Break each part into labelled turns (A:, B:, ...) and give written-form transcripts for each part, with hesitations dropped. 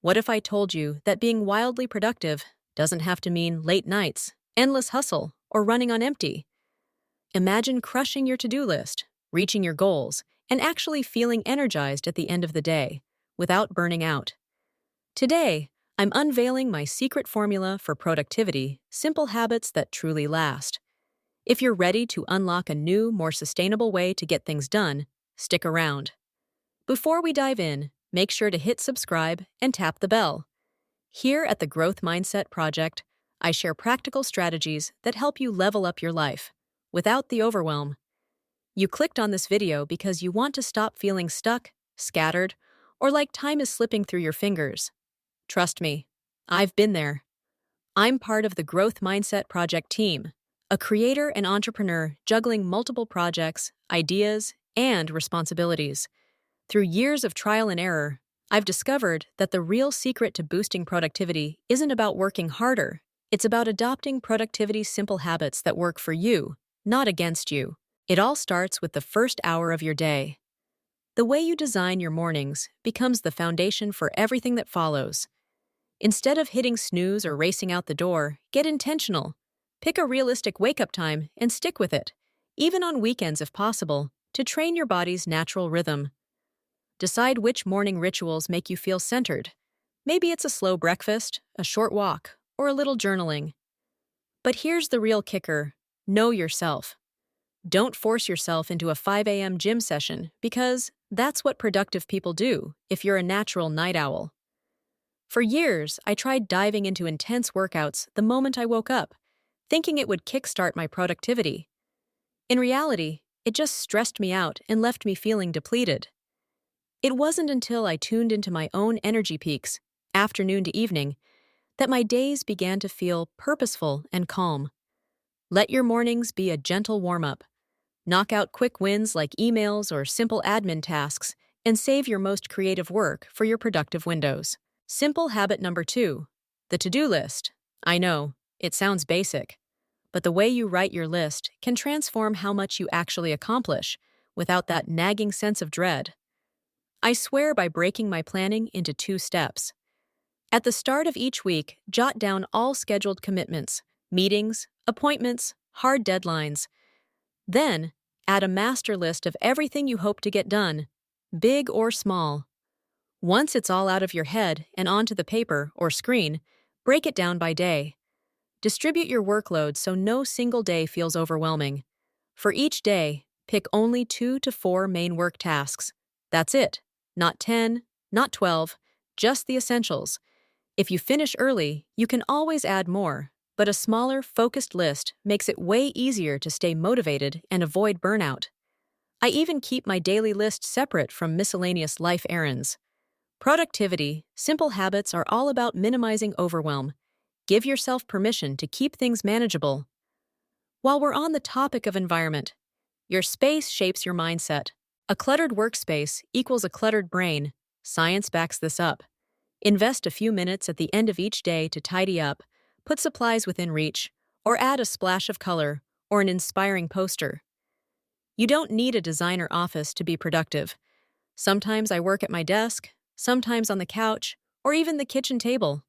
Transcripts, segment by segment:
A: What if I told you that being wildly productive doesn't have to mean late nights, endless hustle, or running on empty? Imagine crushing your to-do list, reaching your goals, and actually feeling energized at the end of the day, without burning out. Today, I'm unveiling my secret formula for productivity, simple habits that truly last. If you're ready to unlock a new, more sustainable way to get things done, stick around. Before we dive in, make sure to hit subscribe and tap the bell. Here at the Growth Mindset Project, I share practical strategies that help you level up your life without the overwhelm. You clicked on this video because you want to stop feeling stuck, scattered, or like time is slipping through your fingers. Trust me, I've been there. I'm part of the Growth Mindset Project team, a creator and entrepreneur juggling multiple projects, ideas, and responsibilities. Through years of trial and error, I've discovered that the real secret to boosting productivity isn't about working harder. It's about adopting productivity simple habits that work for you, not against you. It all starts with the first hour of your day. The way you design your mornings becomes the foundation for everything that follows. Instead of hitting snooze or racing out the door, get intentional. Pick a realistic wake-up time and stick with it, even on weekends if possible, to train your body's natural rhythm. Decide which morning rituals make you feel centered. Maybe it's a slow breakfast, a short walk, or a little journaling. But here's the real kicker: know yourself. Don't force yourself into a 5 a.m. gym session because that's what productive people do if you're a natural night owl. For years, I tried diving into intense workouts the moment I woke up, thinking it would kickstart my productivity. In reality, it just stressed me out and left me feeling depleted. It wasn't until I tuned into my own energy peaks, afternoon to evening, that my days began to feel purposeful and calm. Let your mornings be a gentle warm-up. Knock out quick wins like emails or simple admin tasks, and save your most creative work for your productive windows. Simple habit number 2, the to-do list. I know, it sounds basic, but the way you write your list can transform how much you actually accomplish without that nagging sense of dread. I swear by breaking my planning into 2 steps. At the start of each week, jot down all scheduled commitments, meetings, appointments, hard deadlines. Then, add a master list of everything you hope to get done, big or small. Once it's all out of your head and onto the paper or screen, break it down by day. Distribute your workload so no single day feels overwhelming. For each day, pick only 2 to 4 main work tasks. That's it. Not 10, not 12, just the essentials. If you finish early, you can always add more, but a smaller, focused list makes it way easier to stay motivated and avoid burnout. I even keep my daily list separate from miscellaneous life errands. Productivity, simple habits are all about minimizing overwhelm. Give yourself permission to keep things manageable. While we're on the topic of environment, your space shapes your mindset. A cluttered workspace equals a cluttered brain. Science backs this up. Invest a few minutes at the end of each day to tidy up, put supplies within reach, or add a splash of color or an inspiring poster. You don't need a designer office to be productive. Sometimes I work at my desk, sometimes on the couch, or even the kitchen table.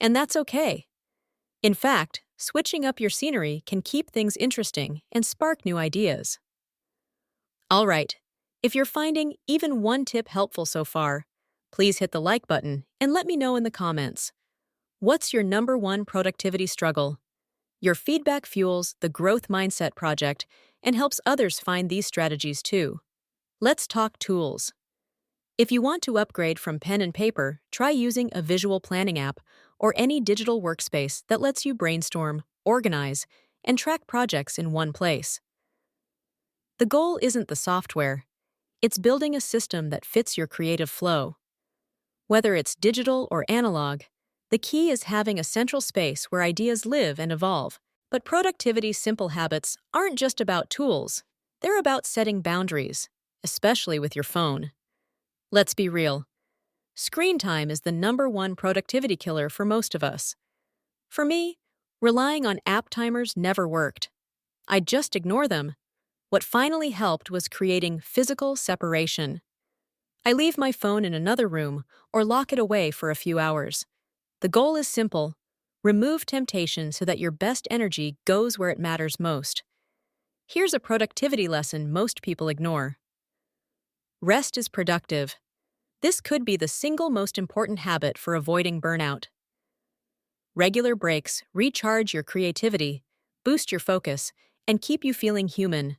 A: And that's okay. In fact, switching up your scenery can keep things interesting and spark new ideas. All right, if you're finding even one tip helpful so far, please hit the like button and let me know in the comments. What's your number 1 productivity struggle? Your feedback fuels the Growth Mindset Project and helps others find these strategies too. Let's talk tools. If you want to upgrade from pen and paper, try using a visual planning app or any digital workspace that lets you brainstorm, organize, and track projects in one place. The goal isn't the software. It's building a system that fits your creative flow. Whether it's digital or analog, the key is having a central space where ideas live and evolve. But productivity simple habits aren't just about tools. They're about setting boundaries, especially with your phone. Let's be real. Screen time is the number 1 productivity killer for most of us. For me, relying on app timers never worked. I'd just ignore them. What finally helped was creating physical separation. I leave my phone in another room or lock it away for a few hours. The goal is simple. Remove temptation so that your best energy goes where it matters most. Here's a productivity lesson most people ignore. Rest is productive. This could be the single most important habit for avoiding burnout. Regular breaks recharge your creativity, boost your focus, and keep you feeling human.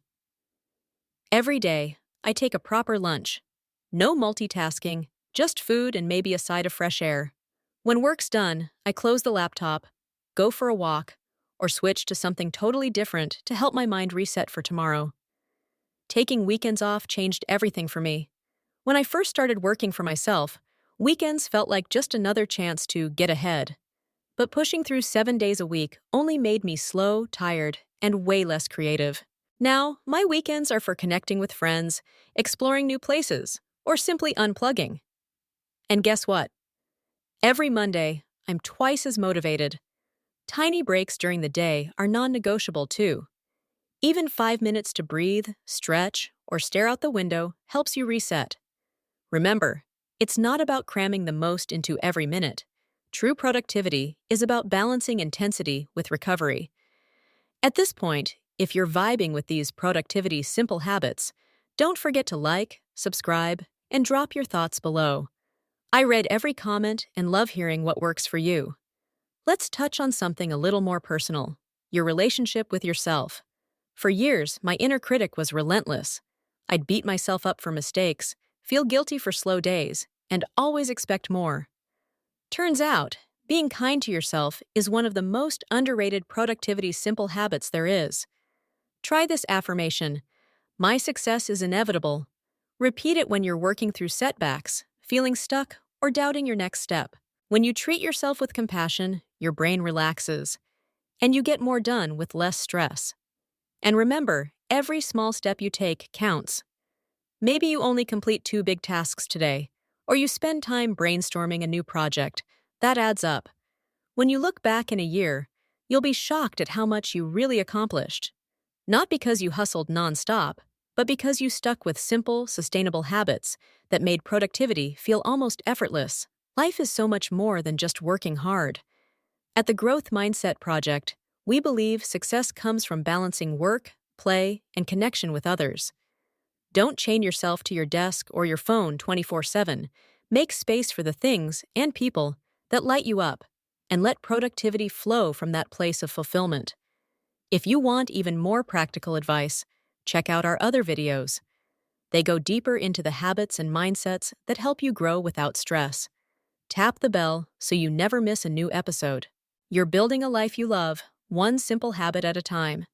A: Every day, I take a proper lunch. No multitasking, just food and maybe a side of fresh air. When work's done, I close the laptop, go for a walk, or switch to something totally different to help my mind reset for tomorrow. Taking weekends off changed everything for me. When I first started working for myself, weekends felt like just another chance to get ahead. But pushing through 7 days a week only made me slow, tired, and way less creative. Now, my weekends are for connecting with friends, exploring new places, or simply unplugging. And guess what? Every Monday, I'm twice as motivated. Tiny breaks during the day are non-negotiable too. Even 5 minutes to breathe, stretch, or stare out the window helps you reset. Remember, it's not about cramming the most into every minute. True productivity is about balancing intensity with recovery. At this point, if you're vibing with these productivity simple habits, don't forget to like, subscribe, and drop your thoughts below. I read every comment and love hearing what works for you. Let's touch on something a little more personal: your relationship with yourself. For years, my inner critic was relentless. I'd beat myself up for mistakes, feel guilty for slow days, and always expect more. Turns out, being kind to yourself is one of the most underrated productivity simple habits there is. Try this affirmation: my success is inevitable. Repeat it when you're working through setbacks, feeling stuck, or doubting your next step. When you treat yourself with compassion, your brain relaxes, and you get more done with less stress. And remember, every small step you take counts. Maybe you only complete 2 big tasks today, or you spend time brainstorming a new project. That adds up. When you look back in a year, you'll be shocked at how much you really accomplished. Not because you hustled nonstop, but because you stuck with simple, sustainable habits that made productivity feel almost effortless. Life is so much more than just working hard. At the Growth Mindset Project, we believe success comes from balancing work, play, and connection with others. Don't chain yourself to your desk or your phone 24/7. Make space for the things and people that light you up, and let productivity flow from that place of fulfillment. If you want even more practical advice, check out our other videos. They go deeper into the habits and mindsets that help you grow without stress. Tap the bell so you never miss a new episode. You're building a life you love, one simple habit at a time.